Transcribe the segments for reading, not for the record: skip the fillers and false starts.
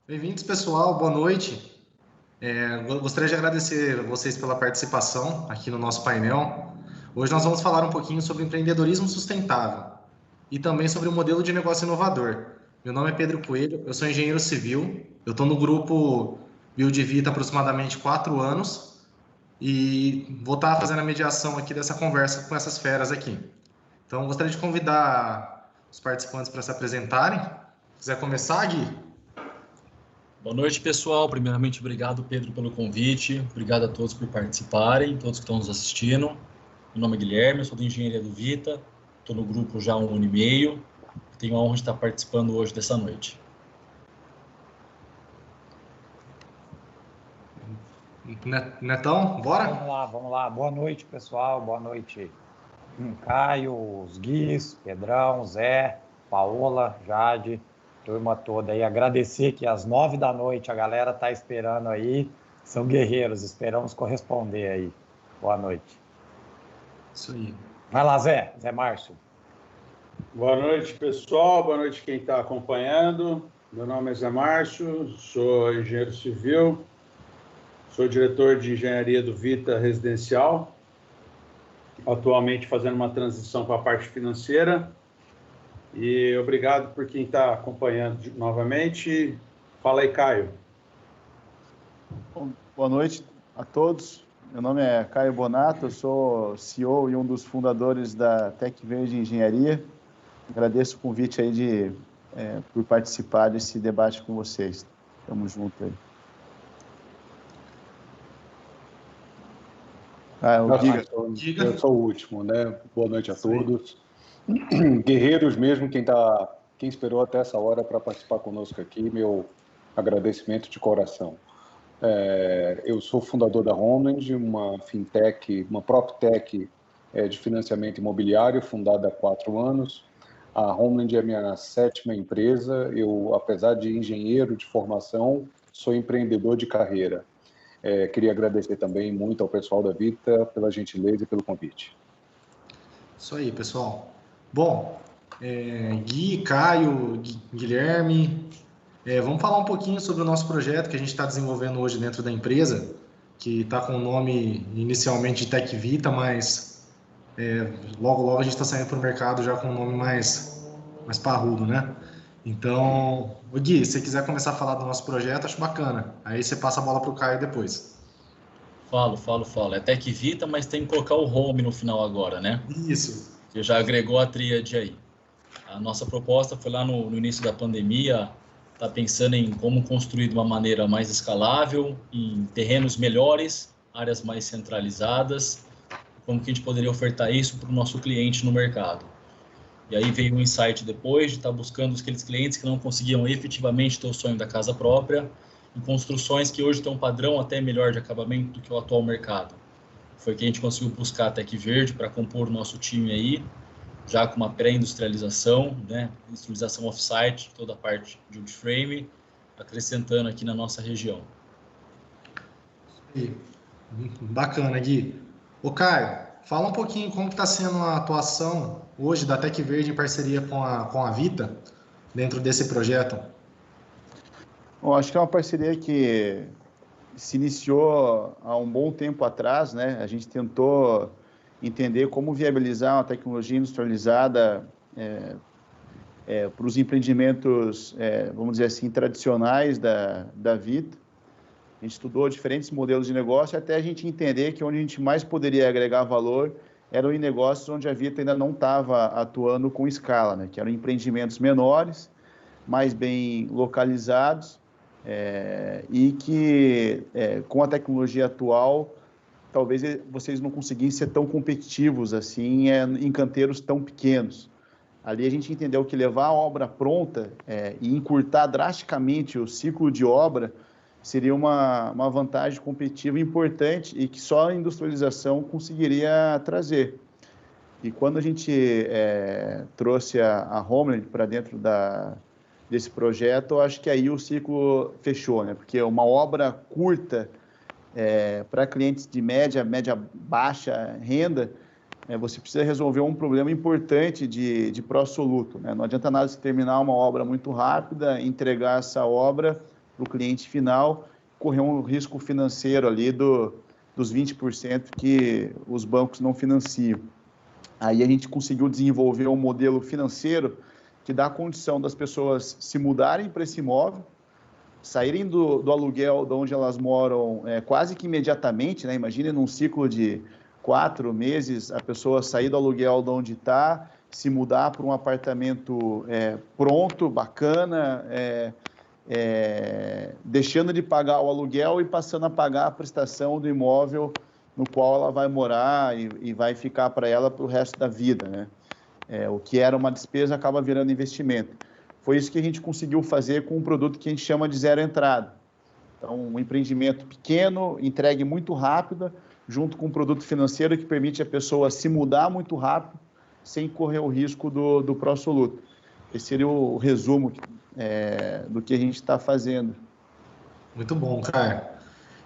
Bem-vindos, pessoal. Boa noite. Gostaria de agradecer vocês pela participação aqui no nosso painel. Hoje nós vamos falar um pouquinho sobre empreendedorismo sustentável e também sobre o modelo de negócio inovador. Meu nome é Pedro Coelho, eu sou engenheiro civil, eu estou no grupo Build Vita há aproximadamente 4 anos e vou estar fazendo a mediação aqui dessa conversa com essas feras aqui. Então, gostaria de convidar os participantes para se apresentarem. Se quiser começar, Gui? Boa noite, pessoal. Primeiramente, obrigado, Pedro, pelo convite. Obrigado a todos por participarem, todos que estão nos assistindo. Meu nome é Guilherme, eu sou da Engenharia do Vita. Estou no grupo já há 1 ano e meio. Tenho a honra de estar participando hoje dessa noite. Netão, bora? Vamos lá. Boa noite, pessoal. Boa noite, Caio, os Guis, Pedrão, Zé, Paola, Jade, turma toda aí. Agradecer que às 9 da noite a galera tá esperando aí. São guerreiros, esperamos corresponder aí. Boa noite. Isso aí. Vai lá, Zé Márcio. Boa noite, pessoal. Boa noite quem está acompanhando. Meu nome é Zé Márcio, sou engenheiro civil, sou diretor de engenharia do Vita Residencial, atualmente fazendo uma transição para a parte financeira. E obrigado por quem está acompanhando novamente. Fala aí, Caio. Bom, boa noite a todos. Meu nome é Caio Bonato, eu sou CEO e um dos fundadores da Tec Verde Engenharia. Agradeço o convite aí por participar desse debate com vocês. Tamo junto aí. Eu sou o último, né? Boa noite a todos. Guerreiros mesmo, quem esperou até essa hora para participar conosco aqui, meu agradecimento de coração. Eu sou fundador da Homeland, uma fintech, uma proptech de financiamento imobiliário, fundada há 4 anos. A Homeland é a minha 7ª empresa. Eu, apesar de engenheiro de formação, sou empreendedor de carreira. Queria agradecer também muito ao pessoal da Vita pela gentileza e pelo convite. Isso aí, pessoal. Bom, Gui, Caio, Guilherme, vamos falar um pouquinho sobre o nosso projeto que a gente está desenvolvendo hoje dentro da empresa, que está com o nome inicialmente de Tec Vita, mas logo a gente está saindo para o mercado já com um nome mais parrudo, né? Então, Gui, se você quiser começar a falar do nosso projeto, acho bacana. Aí você passa a bola para o Caio depois. Falo. É Tec Vita, mas tem que colocar o Home no final agora, né? Isso. Você já agregou a tríade aí. A nossa proposta foi lá no início da pandemia, tá pensando em como construir de uma maneira mais escalável, em terrenos melhores, áreas mais centralizadas, como que a gente poderia ofertar isso para o nosso cliente no mercado. E aí veio um insight depois de estar buscando aqueles clientes que não conseguiam efetivamente ter o sonho da casa própria, em construções que hoje têm um padrão até melhor de acabamento do que o atual mercado. Foi que a gente conseguiu buscar a Tec Verde para compor o nosso time aí, já com uma pré-industrialização, né? Industrialização off-site, toda a parte de wood frame, acrescentando aqui na nossa região. Bacana, Gui. Ô, Caio, fala um pouquinho como está sendo a atuação hoje da Tec Verde em parceria com a Vita dentro desse projeto. Bom, acho que é uma parceria que se iniciou há um bom tempo atrás, né? A gente tentou entender como viabilizar uma tecnologia industrializada para os empreendimentos, vamos dizer assim, tradicionais da Vita. A gente estudou diferentes modelos de negócio até a gente entender que onde a gente mais poderia agregar valor eram em negócios onde a Vita ainda não estava atuando com escala, né? Que eram empreendimentos menores, mais bem localizados e que, com a tecnologia atual, talvez vocês não conseguissem ser tão competitivos assim em canteiros tão pequenos. Ali a gente entendeu que levar a obra pronta e encurtar drasticamente o ciclo de obra seria uma vantagem competitiva importante e que só a industrialização conseguiria trazer. E quando a gente trouxe a Homeland para dentro desse projeto, eu acho que aí o ciclo fechou, né? Porque uma obra curta para clientes de média baixa renda, você precisa resolver um problema importante de pró-soluto, né? Não adianta nada você terminar uma obra muito rápida, entregar essa obra para o cliente final, correr um risco financeiro ali dos 20% que os bancos não financiam. Aí a gente conseguiu desenvolver um modelo financeiro que dá a condição das pessoas se mudarem para esse imóvel, saírem do aluguel de onde elas moram quase que imediatamente, né? Imagine num ciclo de 4 meses, a pessoa sair do aluguel de onde está, se mudar para um apartamento pronto, bacana, deixando de pagar o aluguel e passando a pagar a prestação do imóvel no qual ela vai morar e vai ficar para ela para o resto da vida, né? O que era uma despesa acaba virando investimento. Foi isso que a gente conseguiu fazer com um produto que a gente chama de zero entrada. Então, um empreendimento pequeno, entregue muito rápido, junto com um produto financeiro que permite a pessoa se mudar muito rápido, sem correr o risco do pró-soluto. Esse seria o resumo do que a gente está fazendo. Muito bom, cara.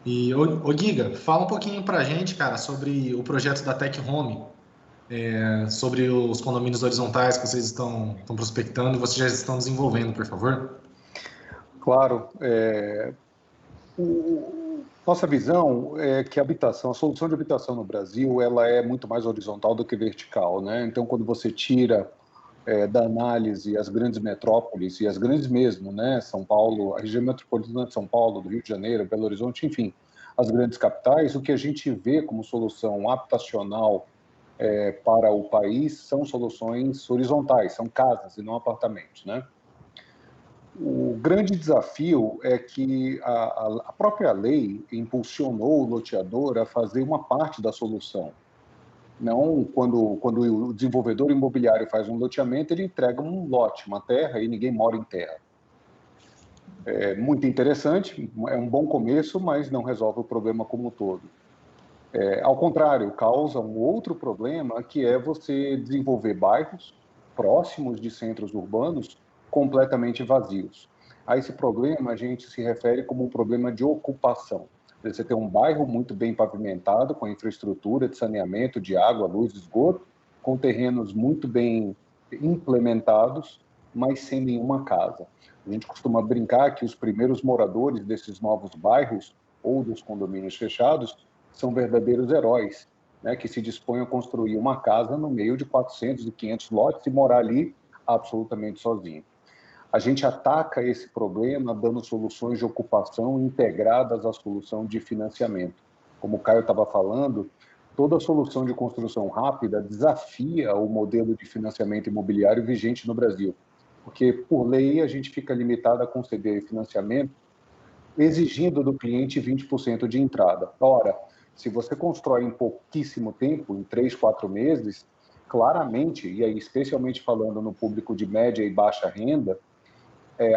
E, ô Giga, fala um pouquinho para a gente, cara, sobre o projeto da Tech Home, sobre os condomínios horizontais que vocês estão prospectando e vocês já estão desenvolvendo, por favor. Claro. Nossa visão é que a solução de habitação no Brasil, ela é muito mais horizontal do que vertical, né? Então, quando você tira da análise as grandes metrópoles, e as grandes mesmo, né? São Paulo, a região metropolitana de São Paulo, do Rio de Janeiro, Belo Horizonte, enfim, as grandes capitais, o que a gente vê como solução habitacional para o país são soluções horizontais, são casas e não apartamentos, né? O grande desafio é que a própria lei impulsionou o loteador a fazer uma parte da solução. Não quando o desenvolvedor imobiliário faz um loteamento, ele entrega um lote, uma terra, e ninguém mora em terra. É muito interessante, é um bom começo, mas não resolve o problema como um todo. Ao contrário, causa um outro problema, que é você desenvolver bairros próximos de centros urbanos completamente vazios. A esse problema a gente se refere como um problema de ocupação. Você tem um bairro muito bem pavimentado, com infraestrutura de saneamento, de água, luz, esgoto, com terrenos muito bem implementados, mas sem nenhuma casa. A gente costuma brincar que os primeiros moradores desses novos bairros ou dos condomínios fechados são verdadeiros heróis, né, que se dispõem a construir uma casa no meio de 400 e 500 lotes e morar ali absolutamente sozinho. A gente ataca esse problema dando soluções de ocupação integradas à solução de financiamento. Como o Caio estava falando, toda solução de construção rápida desafia o modelo de financiamento imobiliário vigente no Brasil, porque, por lei, a gente fica limitado a conceder financiamento exigindo do cliente 20% de entrada. Ora, se você constrói em pouquíssimo tempo, em 3, 4 meses, claramente, e aí especialmente falando no público de média e baixa renda,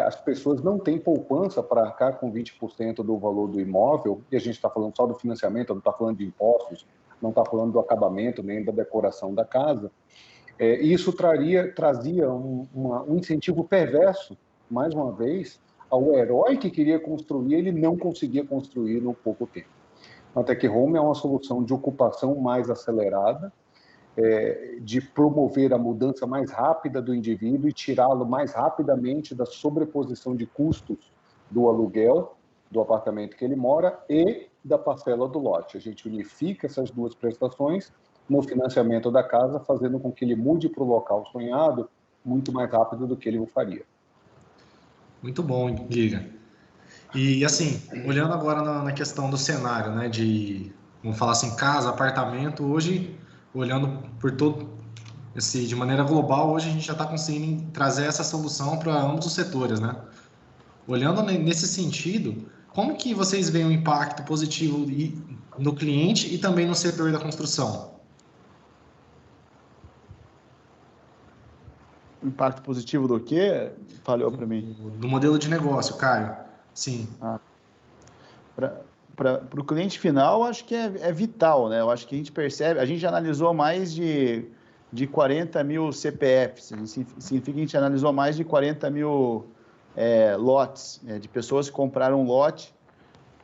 as pessoas não têm poupança para arcar com 20% do valor do imóvel, e a gente está falando só do financiamento, não está falando de impostos, não está falando do acabamento, nem da decoração da casa. E isso trazia um incentivo perverso, mais uma vez, ao herói que queria construir, ele não conseguia construir no pouco tempo. A Tech Home é uma solução de ocupação mais acelerada, de promover a mudança mais rápida do indivíduo e tirá-lo mais rapidamente da sobreposição de custos do aluguel do apartamento que ele mora e da parcela do lote. A gente unifica essas duas prestações no financiamento da casa, fazendo com que ele mude para o local sonhado muito mais rápido do que ele o faria. Muito bom, Giga. E assim, olhando agora na questão do cenário, né, vamos falar assim, casa, apartamento, hoje, olhando por todo, de maneira global, hoje a gente já está conseguindo trazer essa solução para ambos os setores, né? Olhando nesse sentido, como que vocês veem o impacto positivo no cliente e também no setor da construção? Impacto positivo do quê? Falhou para mim. Do modelo de negócio, Caio. Sim. Para o cliente final, acho que é vital, né? Eu acho que a gente percebe, a gente já analisou mais de 40 mil CPFs, significa que a gente analisou mais de 40 mil lotes, de pessoas que compraram um lote.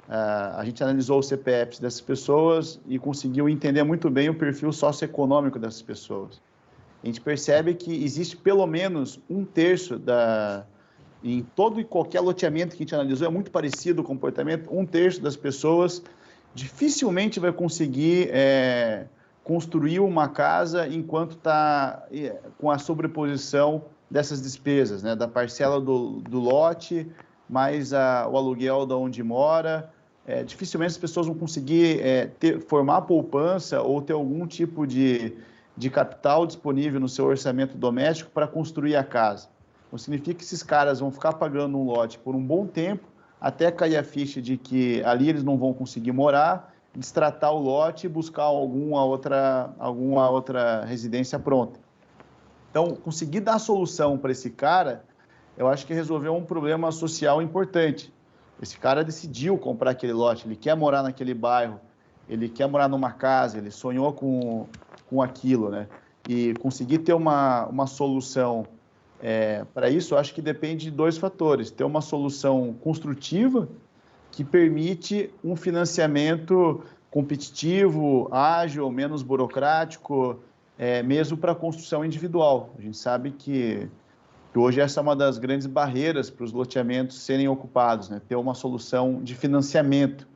A gente analisou os CPFs dessas pessoas e conseguiu entender muito bem o perfil socioeconômico dessas pessoas. A gente percebe que existe pelo menos 1/3 em todo e qualquer loteamento que a gente analisou, é muito parecido o comportamento. 1/3 das pessoas dificilmente vai conseguir construir uma casa enquanto está com a sobreposição dessas despesas, né? Da parcela do lote, mais o aluguel de onde mora. Dificilmente as pessoas vão conseguir formar poupança ou ter algum tipo de capital disponível no seu orçamento doméstico para construir a casa. Então, significa que esses caras vão ficar pagando um lote por um bom tempo, até cair a ficha de que ali eles não vão conseguir morar, destratar o lote e buscar alguma outra residência pronta. Então, conseguir dar solução para esse cara, eu acho que resolveu um problema social importante. Esse cara decidiu comprar aquele lote, ele quer morar naquele bairro, ele quer morar numa casa, ele sonhou com aquilo, né? E conseguir ter uma solução para isso, eu acho que depende de 2 fatores. Ter uma solução construtiva que permite um financiamento competitivo, ágil, menos burocrático, mesmo para a construção individual. A gente sabe que hoje essa é uma das grandes barreiras para os loteamentos serem ocupados, né? Ter uma solução de financiamento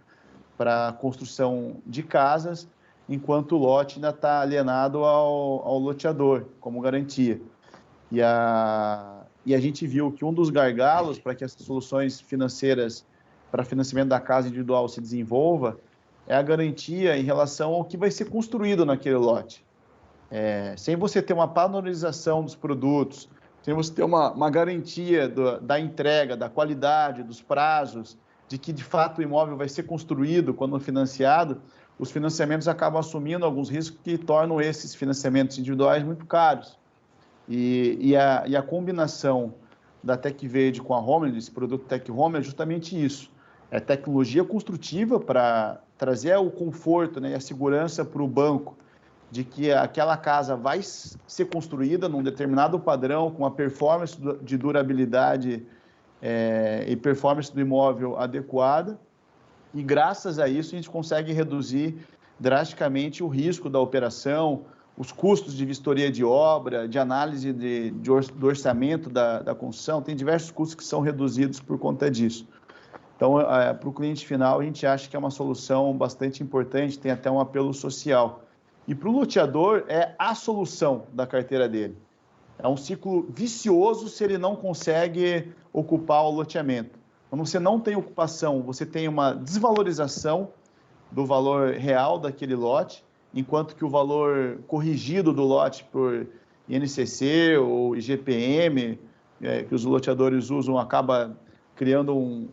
para a construção de casas, enquanto o lote ainda está alienado ao loteador, como garantia. E a gente viu que um dos gargalos para que as soluções financeiras para financiamento da casa individual se desenvolva é a garantia em relação ao que vai ser construído naquele lote. Sem você ter uma padronização dos produtos, sem você ter uma garantia da entrega, da qualidade, dos prazos, de que de fato o imóvel vai ser construído quando financiado, os financiamentos acabam assumindo alguns riscos que tornam esses financiamentos individuais muito caros. E a combinação da TecVerde com a Homeland, esse produto Tech Home, é justamente isso. É tecnologia construtiva para trazer o conforto, né, e a segurança para o banco de que aquela casa vai ser construída num determinado padrão, com a performance de durabilidade e performance do imóvel adequada. E graças a isso a gente consegue reduzir drasticamente o risco da operação, os custos de vistoria de obra, de análise do orçamento da construção. Tem diversos custos que são reduzidos por conta disso. Então, para o cliente final, a gente acha que é uma solução bastante importante, tem até um apelo social. E para o loteador, é a solução da carteira dele. É um ciclo vicioso se ele não consegue ocupar o loteamento. Quando você não tem ocupação, você tem uma desvalorização do valor real daquele lote, enquanto que o valor corrigido do lote por INCC ou IGPM, que os loteadores usam, acaba criando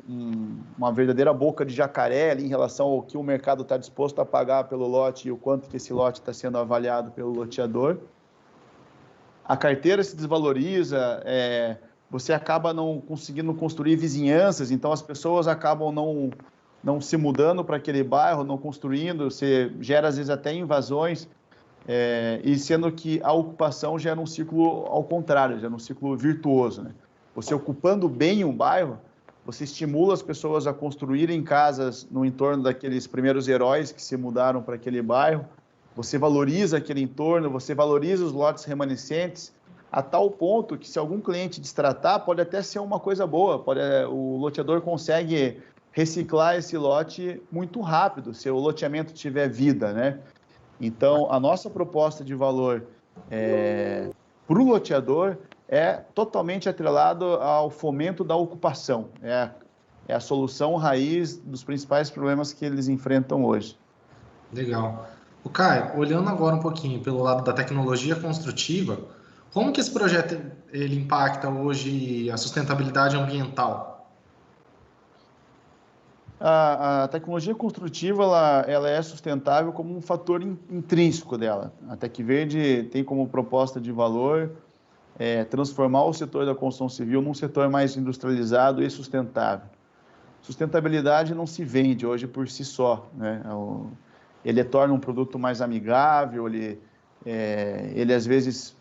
uma verdadeira boca de jacaré ali em relação ao que o mercado está disposto a pagar pelo lote e o quanto que esse lote está sendo avaliado pelo loteador. A carteira se desvaloriza, você acaba não conseguindo construir vizinhanças, então as pessoas acabam não se mudando para aquele bairro, não construindo, você gera às vezes até invasões, e sendo que a ocupação gera um ciclo ao contrário, gera um ciclo virtuoso, né? Você ocupando bem um bairro, você estimula as pessoas a construírem casas no entorno daqueles primeiros heróis que se mudaram para aquele bairro, você valoriza aquele entorno, você valoriza os lotes remanescentes, a tal ponto que se algum cliente destratar, pode até ser uma coisa boa, o loteador consegue reciclar esse lote muito rápido, se o loteamento tiver vida, né? Então, a nossa proposta de valor para o loteador é totalmente atrelado ao fomento da ocupação. É a solução raiz dos principais problemas que eles enfrentam hoje. Legal. O Caio, olhando agora um pouquinho pelo lado da tecnologia construtiva, como que esse projeto ele impacta hoje a sustentabilidade ambiental? A tecnologia construtiva ela é sustentável como um fator intrínseco dela. A TecVerde tem como proposta de valor transformar o setor da construção civil num setor mais industrializado e sustentável. Sustentabilidade não se vende hoje por si só, né? Ele torna um produto mais amigável, ele às vezes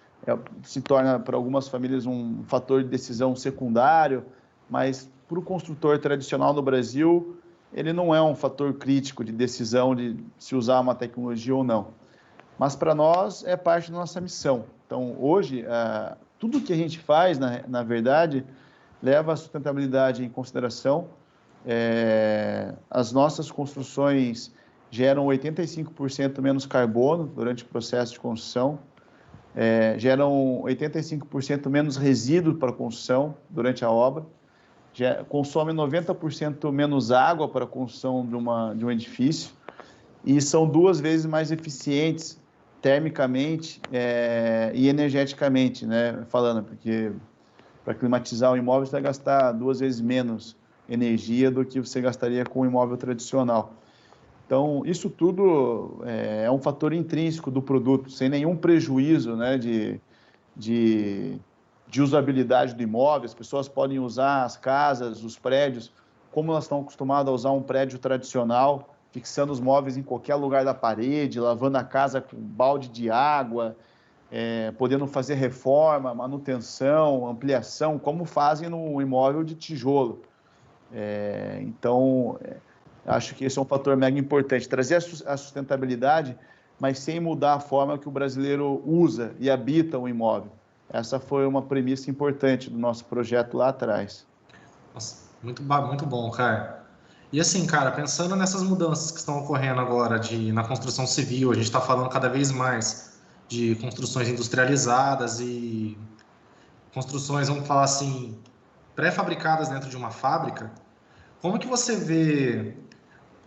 se torna para algumas famílias um fator de decisão secundário, mas para o construtor tradicional no Brasil, ele não é um fator crítico de decisão de se usar uma tecnologia ou não. Mas para nós é parte da nossa missão. Então, hoje, tudo que a gente faz, na verdade, leva a sustentabilidade em consideração. As nossas construções geram 85% menos carbono durante o processo de construção, geram 85% menos resíduo para a construção durante a obra, consome 90% menos água para a construção de um edifício e são 2 vezes mais eficientes termicamente e energeticamente, né? Falando, porque para climatizar o imóvel você vai gastar 2 vezes menos energia do que você gastaria com um imóvel tradicional. Então, isso tudo é um fator intrínseco do produto, sem nenhum prejuízo, né, de usabilidade do imóvel. As pessoas podem usar as casas, os prédios, como elas estão acostumadas a usar um prédio tradicional, fixando os móveis em qualquer lugar da parede, lavando a casa com balde de água, podendo fazer reforma, manutenção, ampliação, como fazem no imóvel de tijolo. Então, acho que esse é um fator mega importante, trazer a sustentabilidade, mas sem mudar a forma que o brasileiro usa e habita o imóvel. Essa foi uma premissa importante do nosso projeto lá atrás. Nossa, muito bom, cara. E assim, cara, pensando nessas mudanças que estão ocorrendo agora na construção civil, a gente está falando cada vez mais de construções industrializadas e construções, vamos falar assim, pré-fabricadas dentro de uma fábrica. Como que você vê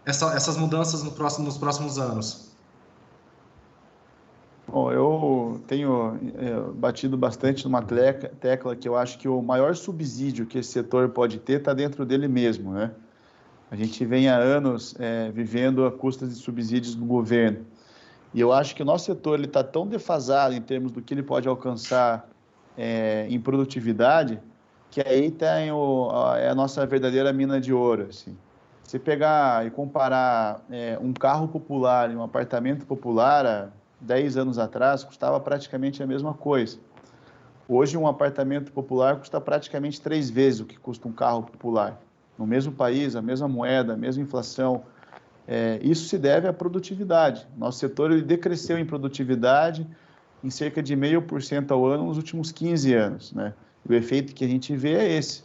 essas mudanças nos próximos anos? Bom, eu tenho batido bastante numa tecla que eu acho que o maior subsídio que esse setor pode ter está dentro dele mesmo, né? A gente vem há anos vivendo a custas de subsídios do governo. E eu acho que o nosso setor está tão defasado em termos do que ele pode alcançar em produtividade, que aí tem a nossa verdadeira mina de ouro. Assim. Se pegar e comparar um carro popular e um apartamento popular, há 10 anos atrás, custava praticamente a mesma coisa. Hoje, um apartamento popular custa praticamente 3 vezes o que custa um carro popular. No mesmo país, a mesma moeda, a mesma inflação. Isso se deve à produtividade. Nosso setor ele decresceu em produtividade em cerca de 0,5% ao ano nos últimos 15 anos. Né? E o efeito que a gente vê é esse.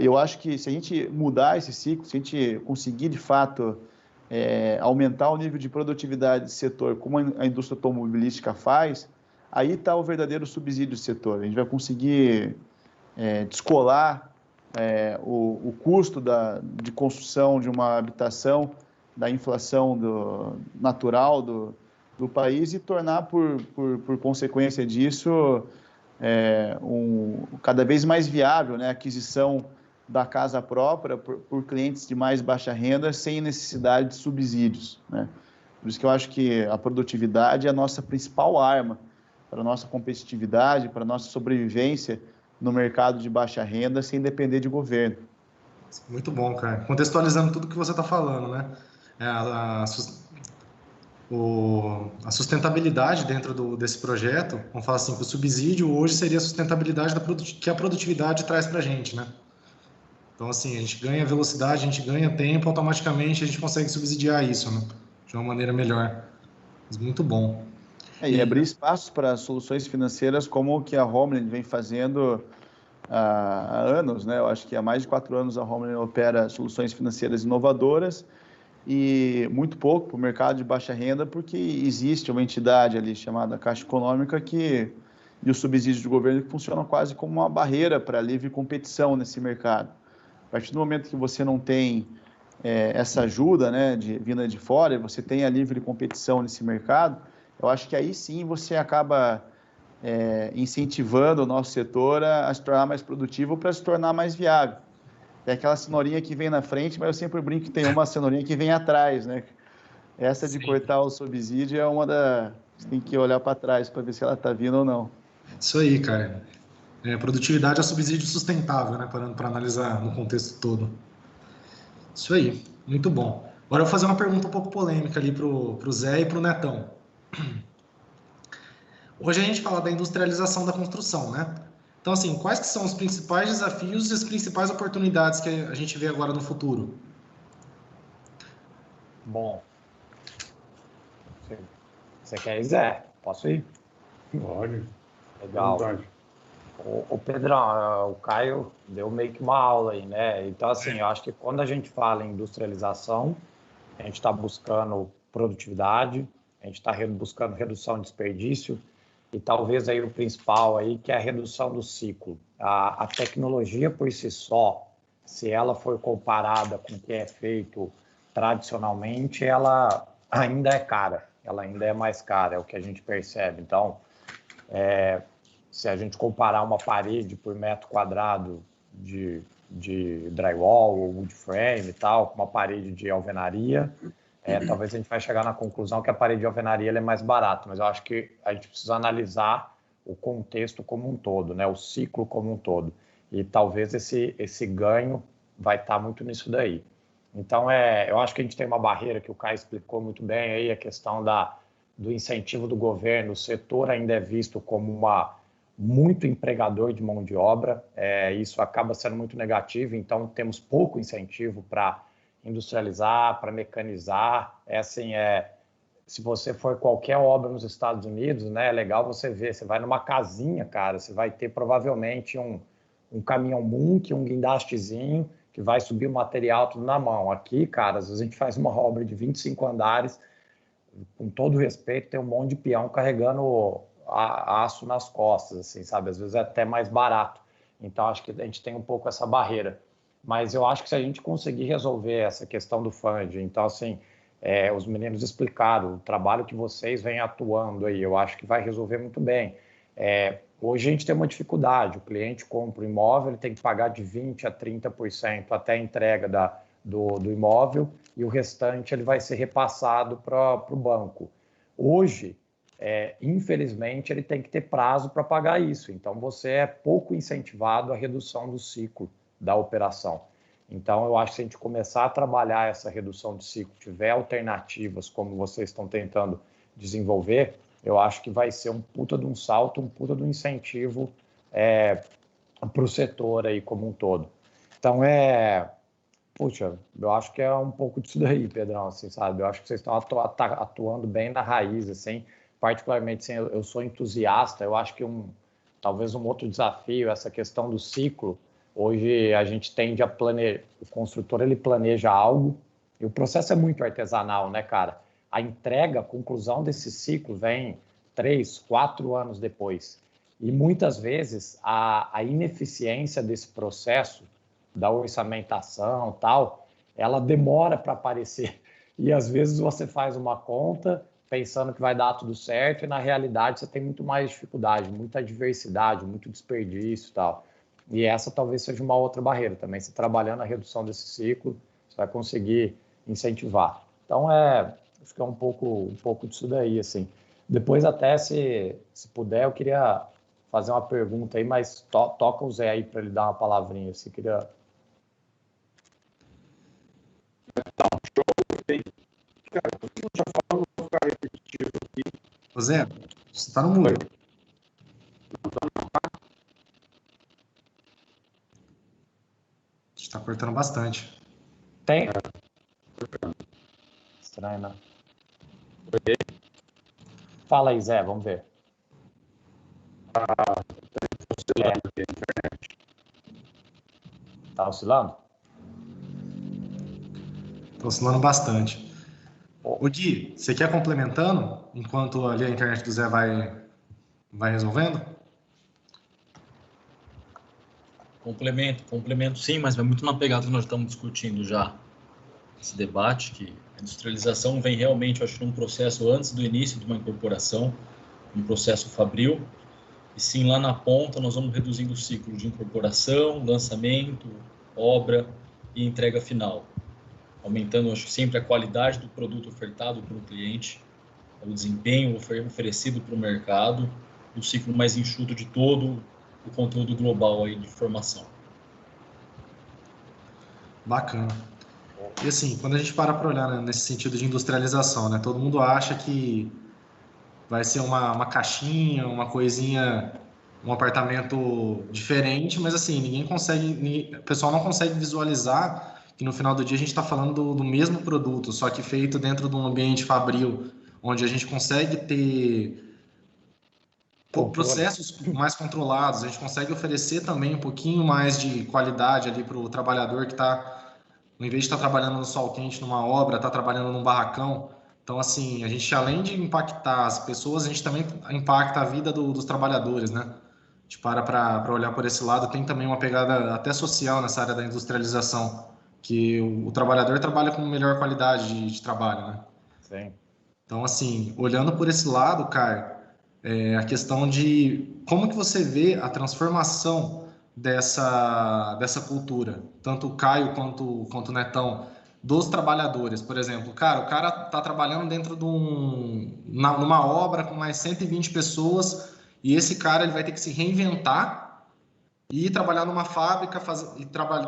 Eu acho que se a gente mudar esse ciclo, se a gente conseguir, de fato, aumentar o nível de produtividade do setor, como a indústria automobilística faz, aí está o verdadeiro subsídio do setor. A gente vai conseguir descolar o custo de construção de uma habitação da inflação natural do país e tornar, por consequência disso, cada vez mais viável, né, a aquisição da casa própria por clientes de mais baixa renda sem necessidade de subsídios. Né? Por isso que eu acho que a produtividade é a nossa principal arma para a nossa competitividade, para a nossa sobrevivência no mercado de baixa renda sem depender de governo. Muito bom, cara. Contextualizando tudo que você está falando, né? A sustentabilidade dentro desse projeto, vamos falar assim, que o subsídio hoje seria a sustentabilidade que a produtividade traz para a gente, né? Então, assim, a gente ganha velocidade, a gente ganha tempo, automaticamente a gente consegue subsidiar isso, né? De uma maneira melhor. Mas muito bom. E abrir espaços para soluções financeiras como o que a Homeland vem fazendo há anos, né? Eu acho que há mais de 4 anos a Homeland opera soluções financeiras inovadoras e muito pouco para o mercado de baixa renda, porque existe uma entidade ali chamada Caixa Econômica e os subsídios do governo que funcionam quase como uma barreira para a livre competição nesse mercado. A partir do momento que você não tem essa ajuda, né, vinda de fora, e você tem a livre competição nesse mercado, eu acho que aí sim você acaba incentivando o nosso setor a se tornar mais produtivo para se tornar mais viável. É aquela cenourinha que vem na frente, mas eu sempre brinco que tem uma cenourinha que vem atrás, né? Essa de cortar o subsídio é uma você tem que olhar para trás para ver se ela está vindo ou não. Isso aí, cara. Produtividade é subsídio sustentável, né? Parando para analisar no contexto todo. Isso aí, muito bom. Agora eu vou fazer uma pergunta um pouco polêmica ali pro Zé e pro Netão. Hoje a gente fala da industrialização da construção, né? Então, assim, quais que são os principais desafios e as principais oportunidades que a gente vê agora no futuro? Bom, você quer ir, Zé? Posso ir? Pode. Legal. O Pedrão, o Caio deu meio que uma aula aí, né? Então, assim, eu acho que quando a gente fala em industrialização, a gente está buscando produtividade, a gente está buscando redução de desperdício e talvez aí o principal aí, que é a redução do ciclo. A tecnologia por si só, se ela for comparada com o que é feito tradicionalmente, ela ainda é cara, ela ainda é mais cara, é o que a gente percebe. Então, se a gente comparar uma parede por metro quadrado de drywall ou wood frame e tal, com uma parede de alvenaria, talvez a gente vai chegar na conclusão que a parede de alvenaria ela é mais barata, mas eu acho que a gente precisa analisar o contexto como um todo, né? O ciclo como um todo. E talvez esse ganho vai estar muito nisso daí. Então, eu acho que a gente tem uma barreira que o Caio explicou muito bem aí, a questão do incentivo do governo. O setor ainda é visto como muito empregador de mão de obra, isso acaba sendo muito negativo, então temos pouco incentivo para industrializar, para mecanizar. Se você for qualquer obra nos Estados Unidos, né, é legal você ver, você vai numa casinha, cara, você vai ter provavelmente um caminhão Munk, um guindastezinho, que vai subir o material tudo na mão. Aqui, cara, às vezes a gente faz uma obra de 25 andares, com todo respeito, tem um monte de peão carregando aço nas costas, assim, sabe? Às vezes é até mais barato. Então, acho que a gente tem um pouco essa barreira. Mas eu acho que se a gente conseguir resolver essa questão do funding, então, assim, os meninos explicaram o trabalho que vocês vêm atuando aí, eu acho que vai resolver muito bem. Hoje a gente tem uma dificuldade, o cliente compra o imóvel, ele tem que pagar de 20% a 30% até a entrega do imóvel e o restante ele vai ser repassado para o banco. Hoje, infelizmente, ele tem que ter prazo para pagar isso. Então, você é pouco incentivado à redução do ciclo da operação. Então, eu acho que se a gente começar a trabalhar essa redução de ciclo, tiver alternativas como vocês estão tentando desenvolver, eu acho que vai ser um puta de um salto, um puta de um incentivo para o setor aí como um todo. Então, puxa, eu acho que é um pouco disso daí, Pedrão, assim, sabe? Eu acho que vocês estão atuando bem na raiz, assim, particularmente, assim, eu sou entusiasta, eu acho que talvez um outro desafio, essa questão do ciclo, hoje a gente tende a planejar, o construtor ele planeja algo, e o processo é muito artesanal, né, cara? A entrega, a conclusão desse ciclo vem 3, 4 anos depois. E muitas vezes a ineficiência desse processo, da orçamentação tal, ela demora para aparecer. E às vezes você faz uma conta pensando que vai dar tudo certo e na realidade você tem muito mais dificuldade, muita adversidade, muito desperdício e tal. E essa talvez seja uma outra barreira também. Se trabalhando a redução desse ciclo, você vai conseguir incentivar. Então, acho que é um pouco disso daí, assim. Depois até, se puder, eu queria fazer uma pergunta aí, mas toca o Zé aí para ele dar uma palavrinha. Se queria... Ô Zé, você está no mudo. Está cortando bastante. Tem? Estranho, né? Fala aí, Zé, vamos ver. Tá oscilando? Está oscilando bastante. O Gui, você quer complementando enquanto ali a internet do Zé vai resolvendo? Complemento sim, mas vai muito na pegada que nós estamos discutindo já esse debate, que a industrialização vem realmente, eu acho, num processo antes do início de uma incorporação, um processo fabril, e sim, lá na ponta nós vamos reduzindo o ciclo de incorporação, lançamento, obra e entrega final, aumentando, acho que sempre a qualidade do produto ofertado para o cliente, o desempenho oferecido para o mercado, e o ciclo mais enxuto de todo o conteúdo global aí de formação. Bacana. E assim, quando a gente para olhar, né, nesse sentido de industrialização, né, todo mundo acha que vai ser uma caixinha, uma coisinha, um apartamento diferente, mas assim, o pessoal não consegue visualizar que no final do dia a gente está falando do mesmo produto, só que feito dentro de um ambiente fabril, onde a gente consegue ter processos mais controlados, a gente consegue oferecer também um pouquinho mais de qualidade ali para o trabalhador que está, ao invés de estar trabalhando no sol quente numa obra, está trabalhando num barracão. Então, assim, a gente, além de impactar as pessoas, a gente também impacta a vida dos trabalhadores, né? A gente para olhar por esse lado, tem também uma pegada até social nessa área da industrialização, que o trabalhador trabalha com melhor qualidade de trabalho, né? Sim. Então, assim, olhando por esse lado, Caio, a questão de como que você vê a transformação dessa cultura, tanto o Caio quanto o Netão, dos trabalhadores, por exemplo. Cara, o cara está trabalhando dentro de numa obra com mais 120 pessoas e esse cara ele vai ter que se reinventar e trabalhar numa fábrica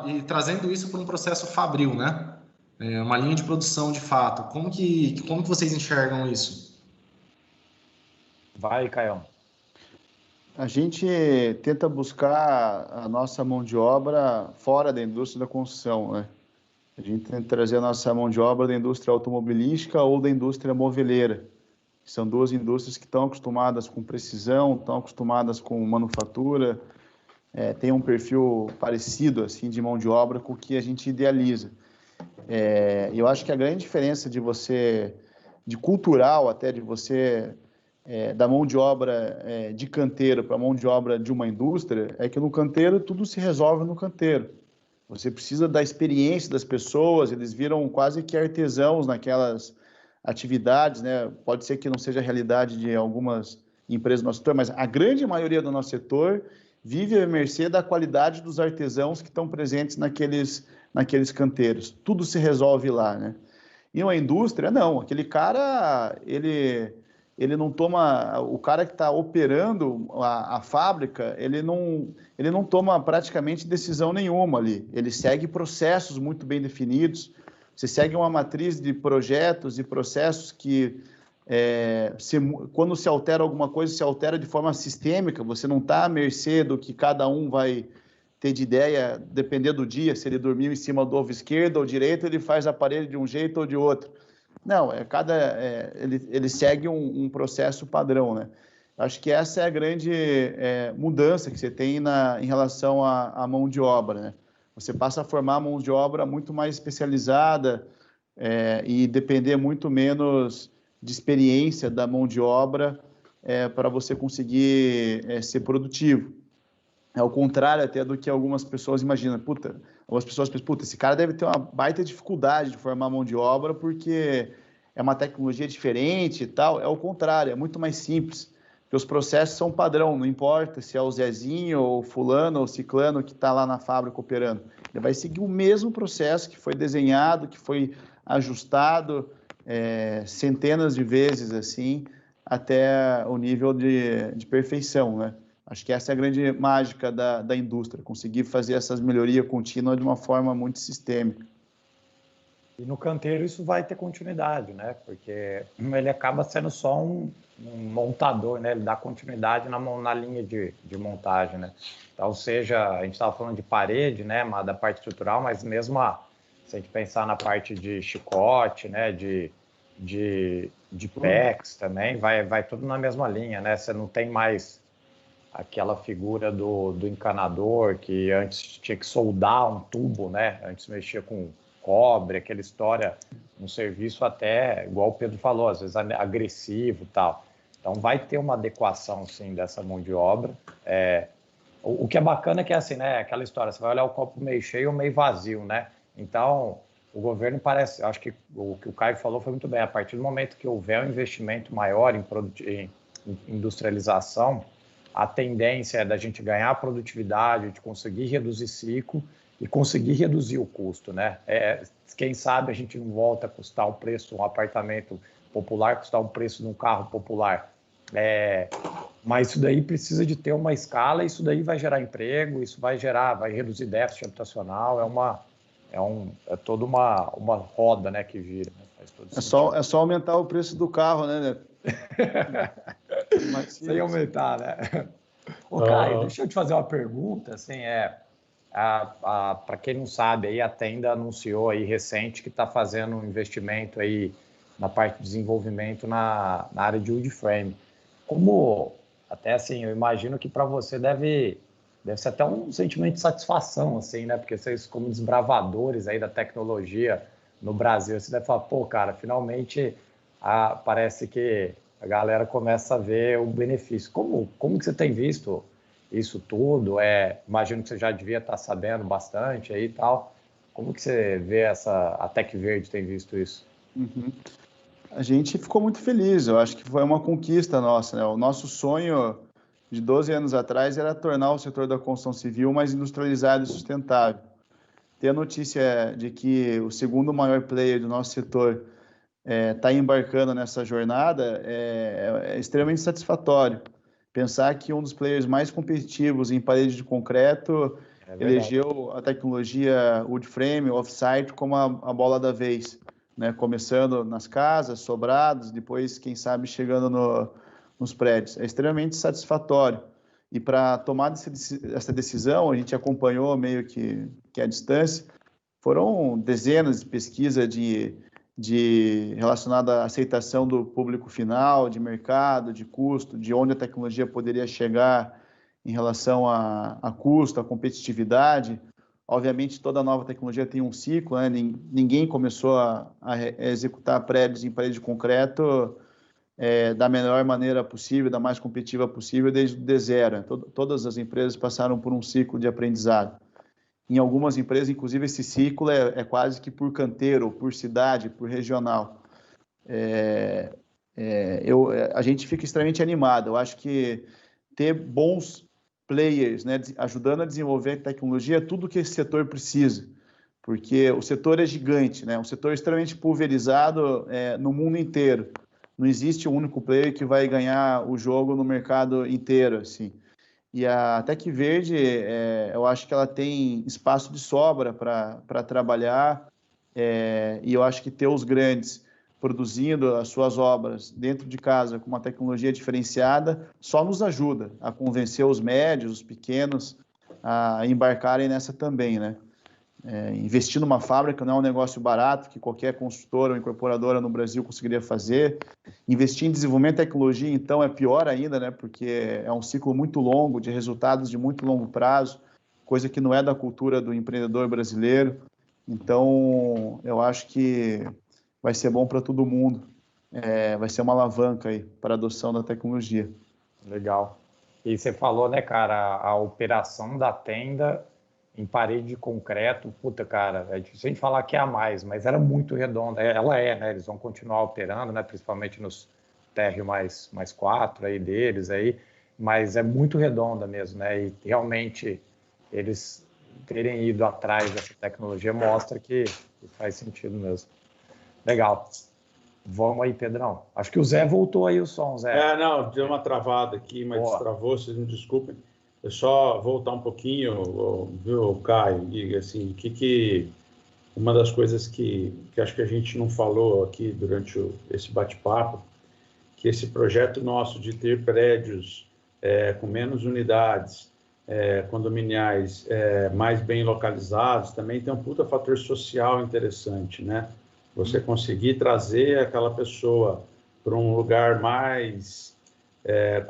e trazendo isso para um processo fabril, né? Uma linha de produção de fato. Como que vocês enxergam isso? Vai, Caio. A gente tenta buscar a nossa mão de obra fora da indústria da construção, né? A gente tenta trazer a nossa mão de obra da indústria automobilística ou da indústria moveleira. São duas indústrias que estão acostumadas com precisão, estão acostumadas com manufatura, tem um perfil parecido assim de mão de obra com o que a gente idealiza. Eu acho que a grande diferença de cultural até, de você da mão de obra de canteiro para a mão de obra de uma indústria, é que no canteiro tudo se resolve no canteiro. Você precisa da experiência das pessoas, eles viram quase que artesãos naquelas atividades, né? Pode ser que não seja a realidade de algumas empresas do nosso setor, mas a grande maioria do nosso setor vive à mercê da qualidade dos artesãos que estão presentes naqueles canteiros. Tudo se resolve lá, né? E uma indústria, não. Aquele cara, ele não toma, o cara que está operando a fábrica, ele não toma praticamente decisão nenhuma ali. Ele segue processos muito bem definidos. Você segue uma matriz de projetos e processos que, quando se altera alguma coisa, se altera de forma sistêmica. Você não está à mercê do que cada um vai ter de ideia, depender do dia. Se ele dormiu em cima do ovo esquerdo ou direito, ele faz aparelho de um jeito ou de outro. Não, ele segue um processo padrão, né? Acho que essa é a grande mudança que você tem em relação à mão de obra, né? Você passa a formar mão de obra muito mais especializada e depender muito menos de experiência da mão de obra para você conseguir ser produtivo. É o contrário até do que algumas pessoas imaginam. Algumas pessoas pensam, esse cara deve ter uma baita dificuldade de formar mão de obra porque é uma tecnologia diferente e tal. É o contrário, é muito mais simples. Porque os processos são padrão, não importa se é o Zezinho ou fulano ou ciclano que está lá na fábrica operando. Ele vai seguir o mesmo processo que foi desenhado, que foi ajustado centenas de vezes assim, até o nível de perfeição, né? Acho que essa é a grande mágica da indústria, conseguir fazer essas melhorias contínuas de uma forma muito sistêmica. E no canteiro isso vai ter continuidade, né? Porque ele acaba sendo só um montador, né? Ele dá continuidade na linha de montagem, né? Então, seja, a gente estava falando de parede, né? Da parte estrutural, mas mesmo se a gente pensar na parte de chicote, né? De PEX também, vai tudo na mesma linha, né? Você não tem mais aquela figura do encanador que antes tinha que soldar um tubo, né? Antes mexia com cobre, aquela história, um serviço até, igual o Pedro falou, às vezes agressivo e tal. Então vai ter uma adequação, sim, dessa mão de obra. O que é bacana é que, assim, né? Aquela história, você vai olhar o copo meio cheio ou meio vazio, né? Então, o governo parece, acho que o que o Caio falou foi muito bem, a partir do momento que houver um investimento maior em industrialização, a tendência é da gente ganhar produtividade, de conseguir reduzir ciclo e conseguir reduzir o custo, né? Quem sabe a gente não volta a custar o preço de um apartamento popular, custar o preço de um carro popular. Mas isso daí precisa de ter uma escala, isso daí vai gerar emprego, isso vai reduzir déficit habitacional, é toda uma roda, né, que vira. Né? Faz todo é só aumentar o preço do carro, né? Sem aumentar, né? Ô, Caio, deixa eu te fazer uma pergunta, assim, para quem não sabe, aí a Tenda anunciou aí recente que está fazendo um investimento aí na parte de desenvolvimento na área de wood frame. Como Até assim, eu imagino que para você deve ser até um sentimento de satisfação, assim, né? Porque vocês, como desbravadores aí da tecnologia no Brasil, você deve falar, pô, cara, finalmente parece que a galera começa a ver o benefício. Como que você tem visto isso tudo? Imagino que você já devia estar sabendo bastante aí e tal. Como que você vê a Tec Verde tem visto isso? Uhum. A gente ficou muito feliz, eu acho que foi uma conquista nossa, né? O nosso sonho de 12 anos atrás era tornar o setor da construção civil mais industrializado e sustentável. Ter a notícia de que o segundo maior player do nosso setor está embarcando nessa jornada é extremamente satisfatório. Pensar que um dos players mais competitivos em parede de concreto elegeu a tecnologia wood frame, off-site, como a bola da vez, né? Começando nas casas, sobrados, depois, quem sabe, chegando nos prédios. É extremamente satisfatório. E para tomar essa decisão, a gente acompanhou meio que à distância, foram dezenas de pesquisas relacionada à aceitação do público final, de mercado, de custo, de onde a tecnologia poderia chegar em relação a custo, a competitividade. Obviamente, toda nova tecnologia tem um ciclo, né? Ninguém começou a executar prédios em parede de concreto da melhor maneira possível, da mais competitiva possível, desde o zero. Todas as empresas passaram por um ciclo de aprendizado. Em algumas empresas, inclusive, esse ciclo é quase que por canteiro, por cidade, por regional. A gente fica extremamente animado. Eu acho que ter bons players, né, ajudando a desenvolver tecnologia é tudo que esse setor precisa, porque o setor é gigante, né? Um setor extremamente pulverizado no mundo inteiro. Não existe um único player que vai ganhar o jogo no mercado inteiro, assim. E a Tec Verde, eu acho que ela tem espaço de sobra para trabalhar, e eu acho que ter os grandes produzindo as suas obras dentro de casa com uma tecnologia diferenciada só nos ajuda a convencer os médios, os pequenos a embarcarem nessa também, né? Investir numa fábrica não é um negócio barato que qualquer construtora ou incorporadora no Brasil conseguiria fazer. Investir em desenvolvimento de tecnologia, então, é pior ainda, né? Porque é um ciclo muito longo, de resultados de muito longo prazo, coisa que não é da cultura do empreendedor brasileiro. Então, eu acho que vai ser bom para todo mundo. Vai ser uma alavanca aí para a adoção da tecnologia. Legal. E você falou, né, cara, a operação da tenda em parede de concreto, puta, cara, é difícil a gente falar que é a mais, mas era muito redonda. Ela né? Eles vão continuar operando, né? Principalmente nos térreo mais 4 aí deles aí, mas é muito redonda mesmo, né? E realmente eles terem ido atrás dessa tecnologia mostra que faz sentido mesmo. Legal. Vamos aí, Pedrão. Acho que o Zé voltou aí o som, Zé. Não, deu uma travada aqui, mas destravou, vocês me desculpem. Eu só voltar um pouquinho, viu, Caio, e assim, uma das coisas que acho que a gente não falou aqui durante esse bate-papo, que esse projeto nosso de ter prédios com menos unidades, condominiais mais bem localizados, também tem um puta fator social interessante, né? Você conseguir trazer aquela pessoa para um lugar mais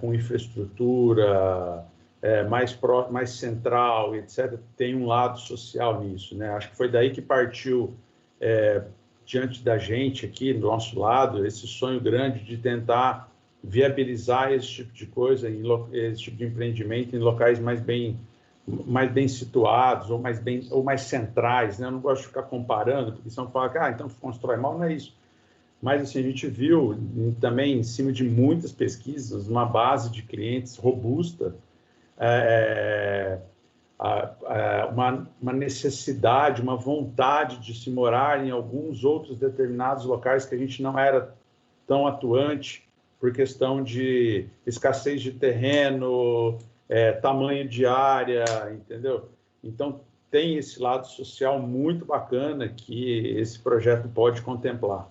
com infraestrutura, mais central, etc., tem um lado social nisso, né? Acho que foi daí que partiu, diante da gente aqui, do nosso lado, esse sonho grande de tentar viabilizar esse tipo de coisa, esse tipo de empreendimento em locais mais bem situados ou mais centrais, né? Eu não gosto de ficar comparando, porque senão fala que então constrói mal, não é isso. Mas assim, a gente viu também, em cima de muitas pesquisas, uma base de clientes robusta, uma necessidade, uma vontade de se morar em alguns outros determinados locais que a gente não era tão atuante por questão de escassez de terreno, tamanho de área, entendeu? Então, tem esse lado social muito bacana que esse projeto pode contemplar.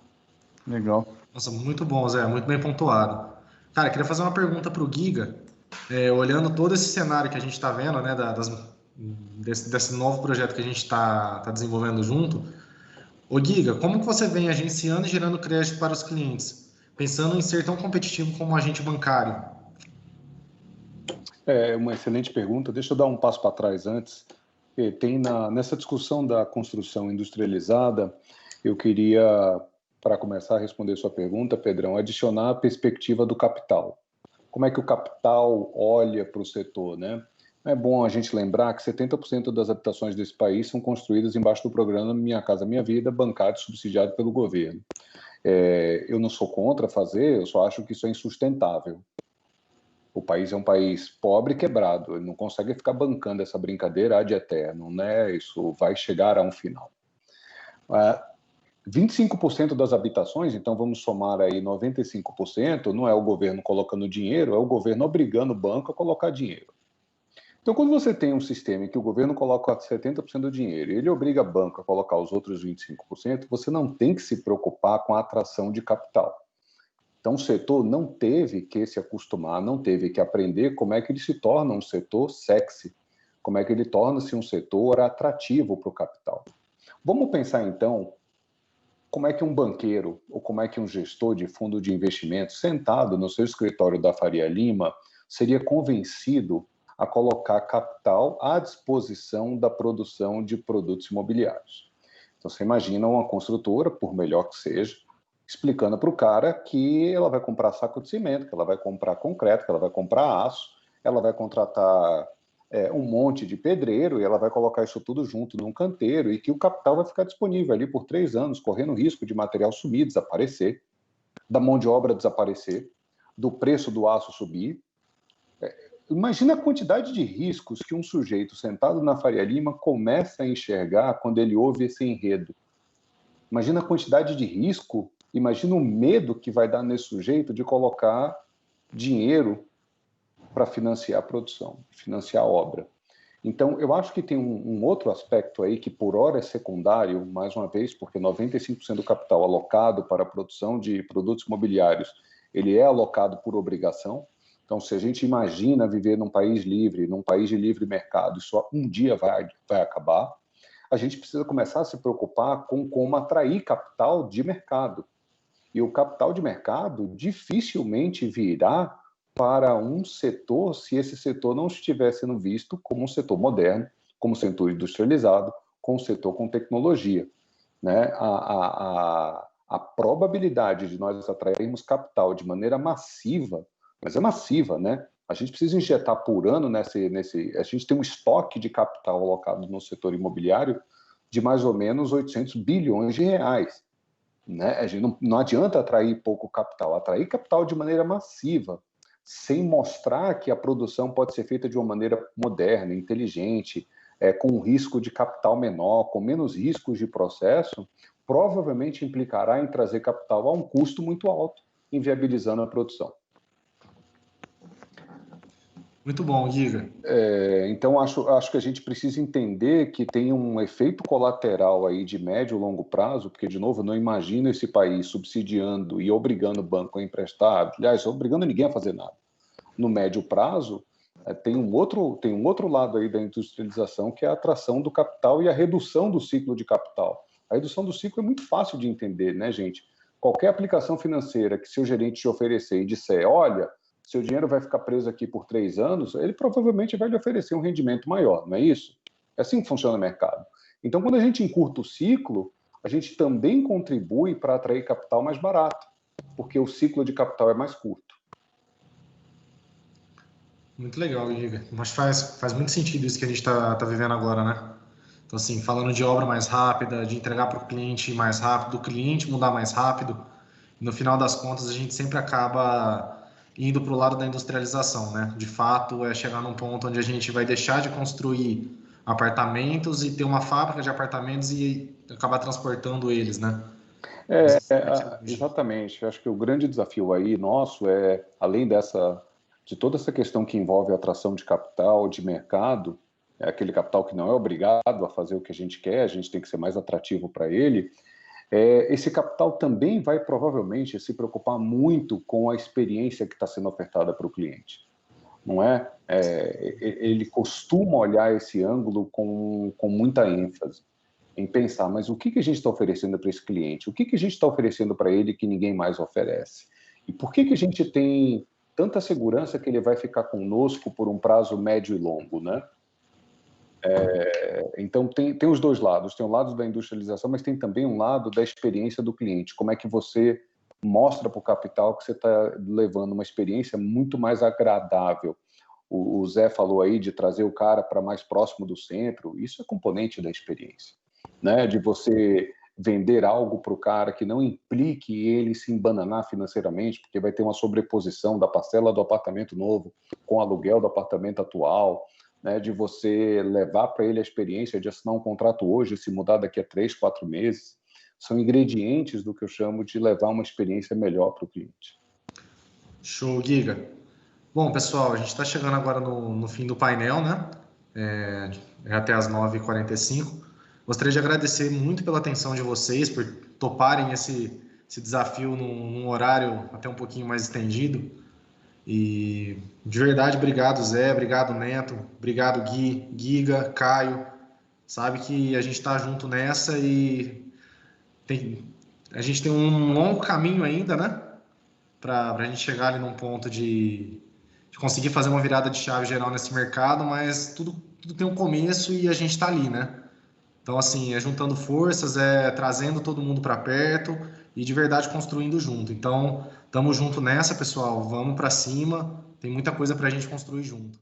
Legal. Nossa, muito bom, Zé, muito bem pontuado. Cara, queria fazer uma pergunta para o Giga, olhando todo esse cenário que a gente está vendo, né, desse novo projeto que a gente está desenvolvendo junto. Ô Giga, como que você vem agenciando e gerando crédito para os clientes, pensando em ser tão competitivo como agente bancário? É uma excelente pergunta. Deixa eu dar um passo para trás antes. Tem nessa discussão da construção industrializada, eu queria, para começar a responder sua pergunta, Pedrão, adicionar a perspectiva do capital. Como é que o capital olha para o setor, né? É bom a gente lembrar que 70% das habitações desse país são construídas embaixo do programa Minha Casa Minha Vida, bancado e subsidiado pelo governo. Eu não sou contra fazer, eu só acho que isso é insustentável. O país é um país pobre e quebrado, ele não consegue ficar bancando essa brincadeira ad eterno, né? Isso vai chegar a um final. 25% das habitações, então vamos somar aí 95%, não é o governo colocando dinheiro, é o governo obrigando o banco a colocar dinheiro. Então, quando você tem um sistema em que o governo coloca 70% do dinheiro e ele obriga o banco a colocar os outros 25%, você não tem que se preocupar com a atração de capital. Então, o setor não teve que se acostumar, não teve que aprender como é que ele se torna um setor sexy, como é que ele torna-se um setor atrativo para o capital. Vamos pensar, então, como é que um banqueiro ou como é que um gestor de fundo de investimento sentado no seu escritório da Faria Lima seria convencido a colocar capital à disposição da produção de produtos imobiliários. Então, você imagina uma construtora, por melhor que seja, explicando para o cara que ela vai comprar saco de cimento, que ela vai comprar concreto, que ela vai comprar aço, ela vai contratar um monte de pedreiro e ela vai colocar isso tudo junto num canteiro e que o capital vai ficar disponível ali por 3 anos, correndo risco de material sumir, desaparecer, da mão de obra desaparecer, do preço do aço subir. Imagina a quantidade de riscos que um sujeito sentado na Faria Lima começa a enxergar quando ele ouve esse enredo. Imagina a quantidade de risco, imagina o medo que vai dar nesse sujeito de colocar dinheiro para financiar a produção, financiar a obra. Então, eu acho que tem um outro aspecto aí que, por hora, é secundário, mais uma vez, porque 95% do capital alocado para a produção de produtos imobiliários, ele é alocado por obrigação. Então, se a gente imagina viver num país livre, num país de livre mercado, isso um dia vai acabar, a gente precisa começar a se preocupar com como atrair capital de mercado. E o capital de mercado dificilmente virá para um setor se esse setor não estiver sendo visto como um setor moderno, como um setor industrializado, como um setor com tecnologia. Né? A probabilidade de nós atrairmos capital de maneira massiva, mas é massiva, né? A gente precisa injetar por ano a gente tem um estoque de capital alocado no setor imobiliário de mais ou menos 800 bilhões de reais. Né? A gente não adianta atrair pouco capital, atrair capital de maneira massiva, sem mostrar que a produção pode ser feita de uma maneira moderna, inteligente, com um risco de capital menor, com menos riscos de processo, provavelmente implicará em trazer capital a um custo muito alto, inviabilizando a produção. Muito bom, Giga. Então, acho que a gente precisa entender que tem um efeito colateral aí de médio e longo prazo, porque, de novo, eu não imagino esse país subsidiando e obrigando o banco a emprestar, aliás, obrigando ninguém a fazer nada. No médio prazo, tem um outro lado aí da industrialização, que é a atração do capital e a redução do ciclo de capital. A redução do ciclo é muito fácil de entender, né, gente? Qualquer aplicação financeira que seu gerente te oferecer e disser, olha, seu dinheiro vai ficar preso aqui por 3 anos, ele provavelmente vai lhe oferecer um rendimento maior, não é isso? É assim que funciona o mercado. Então, quando a gente encurta o ciclo, a gente também contribui para atrair capital mais barato, porque o ciclo de capital é mais curto. Muito legal, Giga. Mas faz muito sentido isso que a gente tá vivendo agora, né? Então, assim, falando de obra mais rápida, de entregar para o cliente mais rápido, do cliente mudar mais rápido, no final das contas, a gente sempre acaba indo para o lado da industrialização, né? De fato, é chegar num ponto onde a gente vai deixar de construir apartamentos e ter uma fábrica de apartamentos e acabar transportando eles, né? Exatamente. Eu acho que o grande desafio aí nosso além de toda essa questão que envolve a atração de capital, de mercado, aquele capital que não é obrigado a fazer o que a gente quer, a gente tem que ser mais atrativo para ele. Esse capital também vai provavelmente se preocupar muito com a experiência que está sendo ofertada para o cliente, não é? Ele costuma olhar esse ângulo com muita ênfase, em pensar, mas o que a gente está oferecendo para esse cliente? O que a gente está oferecendo para ele que ninguém mais oferece? E por que a gente tem tanta segurança que ele vai ficar conosco por um prazo médio e longo, né? Então, tem os dois lados. Tem o lado da industrialização, mas tem também um lado da experiência do cliente. Como é que você mostra para o capital que você está levando uma experiência muito mais agradável. O Zé falou aí de trazer o cara para mais próximo do centro. Isso é componente da experiência, né? De você vender algo para o cara que não implique ele se embananar financeiramente, porque vai ter uma sobreposição da parcela do apartamento novo com o aluguel do apartamento atual, né, de você levar para ele a experiência de assinar um contrato hoje e se mudar daqui a 3, 4 meses, são ingredientes do que eu chamo de levar uma experiência melhor para o cliente. Show, Giga. Bom, pessoal, a gente está chegando agora no fim do painel, né? É até as 9h45. Gostaria de agradecer muito pela atenção de vocês, por toparem esse desafio num horário até um pouquinho mais estendido. E de verdade, obrigado, Zé, obrigado, Neto, obrigado, Gui, Giga, Caio. Sabe que a gente está junto nessa e a gente tem um longo caminho ainda, né? Para a gente chegar ali num ponto de conseguir fazer uma virada de chave geral nesse mercado, mas tudo tem um começo e a gente está ali, né? Então, assim, é juntando forças, é trazendo todo mundo para perto e de verdade construindo junto. Então, estamos junto nessa, pessoal. Vamos para cima. Tem muita coisa para a gente construir junto.